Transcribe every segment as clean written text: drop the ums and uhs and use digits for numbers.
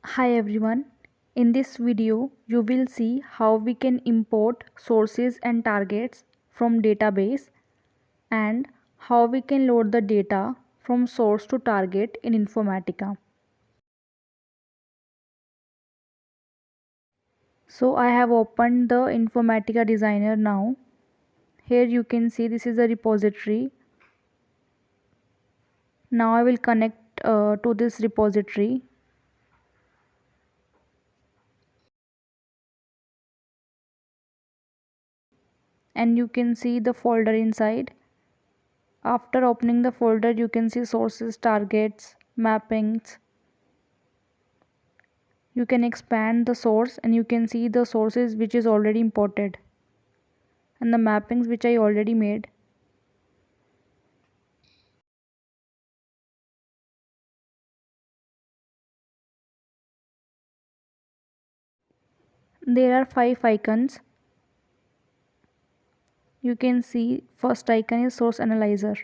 Hi everyone. In this video, you will see how we can import sources and targets from database and how we can load the data from source to target in Informatica. So I have opened the Informatica designer now. Here you can see this is a repository. Now I will connect to this repository. And you can see the folder inside. After opening the folder, you can see sources, targets, mappings. You can expand the source and you can see the sources which is already imported and the mappings which I already made. There are 5 icons. You can see first icon is source analyzer.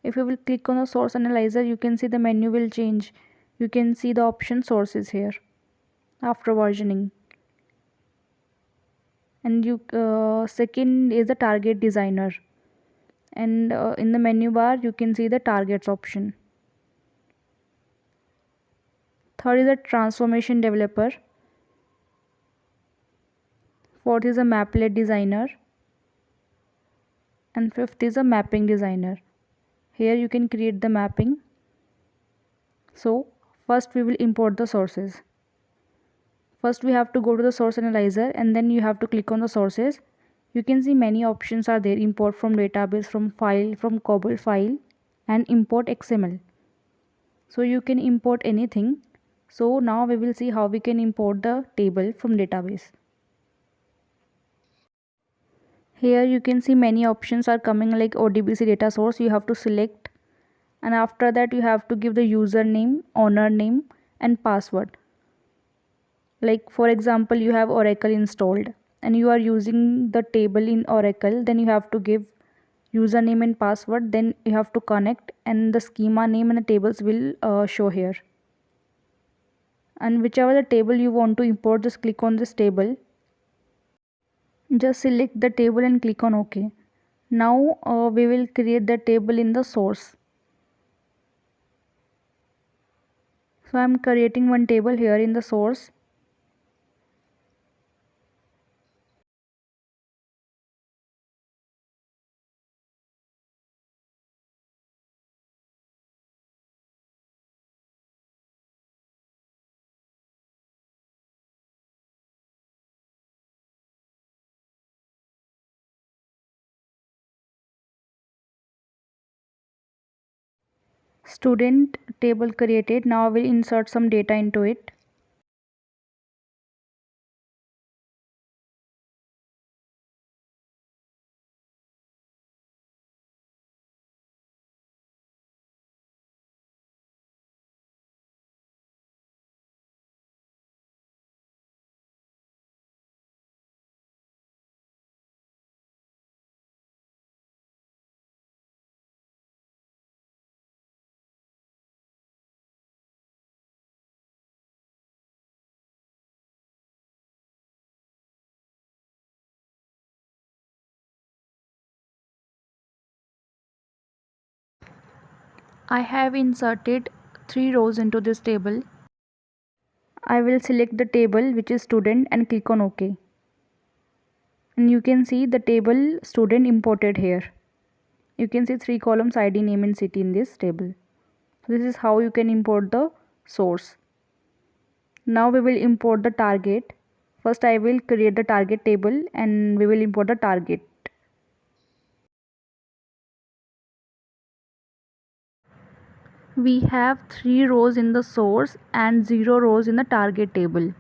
If you will click on the source analyzer, you can see the menu will change. You can see the option sources here after versioning. And second is the target designer. And in the menu bar, you can see the targets option. Third is a transformation developer. Fourth is a maplet designer. And fifth is a mapping designer. Here you can create the mapping. So first we will import the sources. First we have to go to the source analyzer and then you have to click on the sources. You can see many options are there: import from database, from file, from COBOL file, and import XML. So you can import anything. So now we will see how we can import the table from database. Here you can see many options are coming, like ODBC data source. You have to select, and after that you have to give the username, owner name, and password. Like for example, you have Oracle installed and you are using the table in Oracle, then you have to give username and password, then you have to connect and the schema name and the tables will show here. And whichever the table you want to import, just click on this table. Just select the table and click on OK. Now we will create the table in the source. So I am creating one table here in the source. Student table created. Now I will insert some data into it. I have inserted 3 rows into this table. I will select the table which is student and click on OK. And you can see the table student imported here. You can see 3 columns: ID, name, and city in this table. So this is how you can import the source. Now we will import the target. First I will create the target table and we will import the target. We have 3 rows in the source and 0 rows in the target table.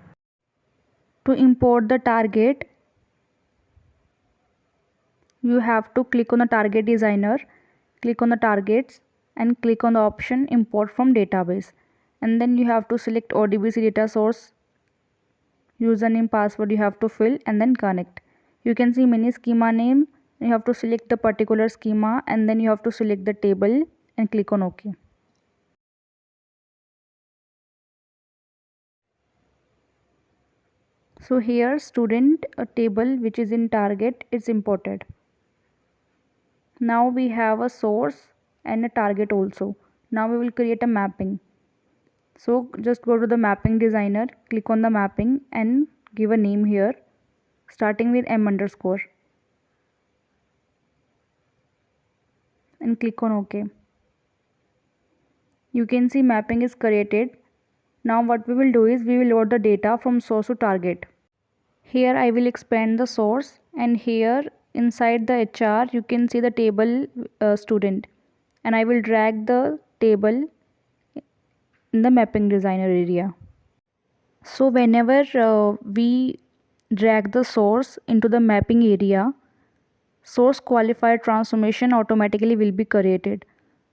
To import the target, you have to click on the target designer, click on the targets and click on the option import from database, and then you have to select ODBC data source, username, password you have to fill and then connect. You can see many schema name. You have to select the particular schema and then you have to select the table and click on OK. So here student table which is in target is imported. Now we have a source and a target also. Now we will create a mapping. So just go to the mapping designer, click on the mapping and give a name here starting with m underscore and click on OK. You can see mapping is created. Now what we will do is we will load the data from source to target. Here I will expand the source and here inside the HR you can see the table student, and I will drag the table in the mapping designer area. So whenever we drag the source into the mapping area, source qualified transformation automatically will be created.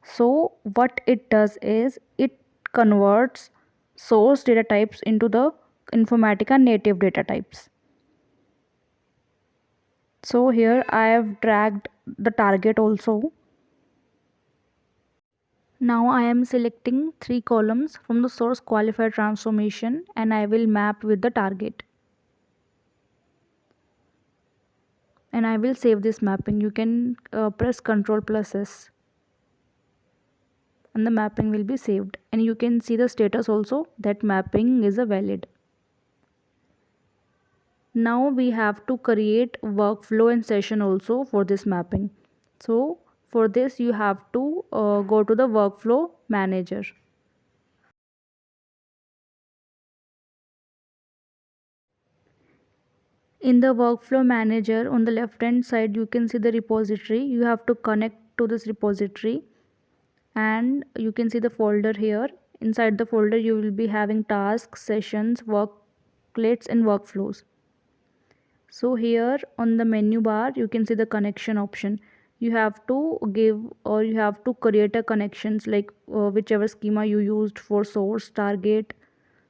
So what it does is it converts source data types into the Informatica native data types. So here I have dragged the target also. Now I am selecting 3 columns from the source qualified transformation and I will map with the target. And I will save this mapping. You can press Ctrl+S and the mapping will be saved, and you can see the status also that mapping is a valid. Now we have to create workflow and session also for this mapping. So for this you have to go to the workflow manager. In the workflow manager on the left hand side you can see the repository. You have to connect to this repository and you can see the folder here. Inside the folder you will be having tasks, sessions, worklets and workflows. So here on the menu bar you can see the connection option. You have to give or you have to create a connections like whichever schema you used for source target.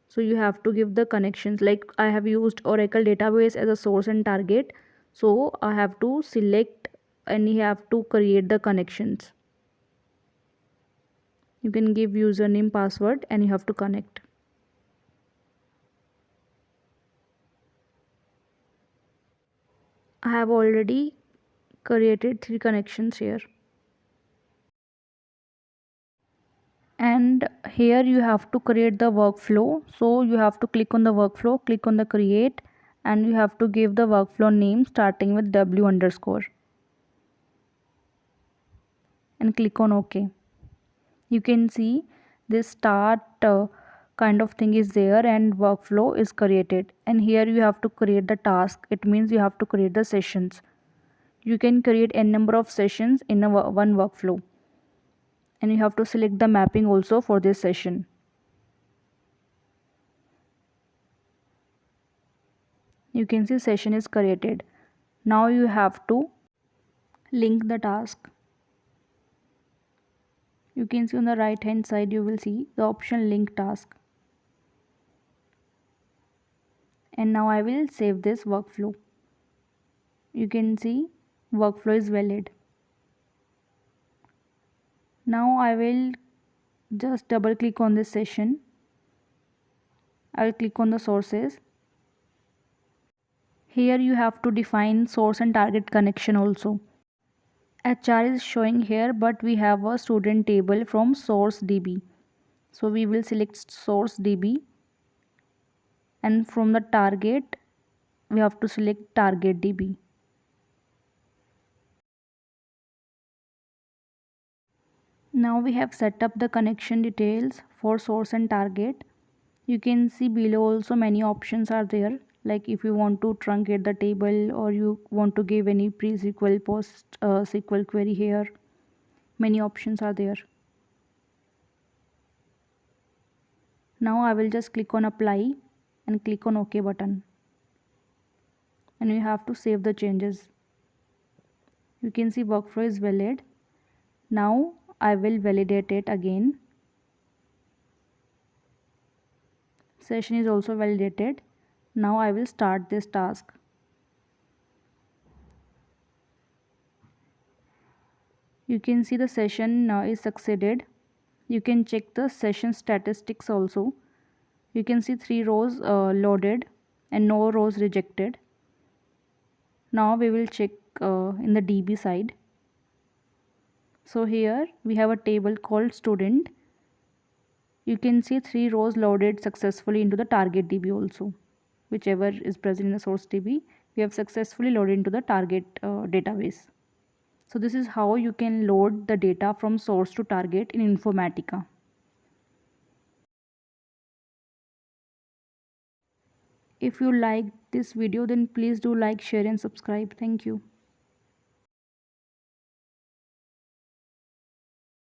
So you have to give the connections, like I have used Oracle database as a source and target, so I have to select and you have to create the connections. You can give username, password and you have to connect. I have already created 3 connections here. And here you have to create the workflow. So you have to click on the workflow, click on the create, and you have to give the workflow name starting with W underscore and click on OK. You can see this start kind of thing is there and workflow is created, and here you have to create the task. It means you have to create the sessions. You can create n number of sessions in one workflow, and you have to select the mapping also for this session. You can see session is created. Now you have to link the task. You can see on the right hand side you will see the option link task. And now I will save this workflow. You can see workflow is valid. Now I will just double click on this session. I will click on the sources. Here you have to define source and target connection also. HR is showing here, but we have a student table from source DB. So we will select source DB, and from the target we have to select target DB. Now we have set up the connection details for source and target. You can see below also many options are there, like if you want to truncate the table or you want to give any pre-SQL post SQL query here. Many options are there. Now I will just click on apply and click on OK button, and you have to save the changes. You can see workflow is valid. Now I will validate it again. Session is also validated. Now I will start this task. You can see the session is succeeded. You can check the session statistics also. You can see 3 rows loaded. and no rows rejected. Now we will check in the DB side. So here we have a table called student. You can see 3 rows loaded successfully into the target DB also. Whichever is present in the source DB, we have successfully loaded into the target database. So this is how you can load the data from source to target in Informatica. If you liked this video, then please do like, share and subscribe. Thank you.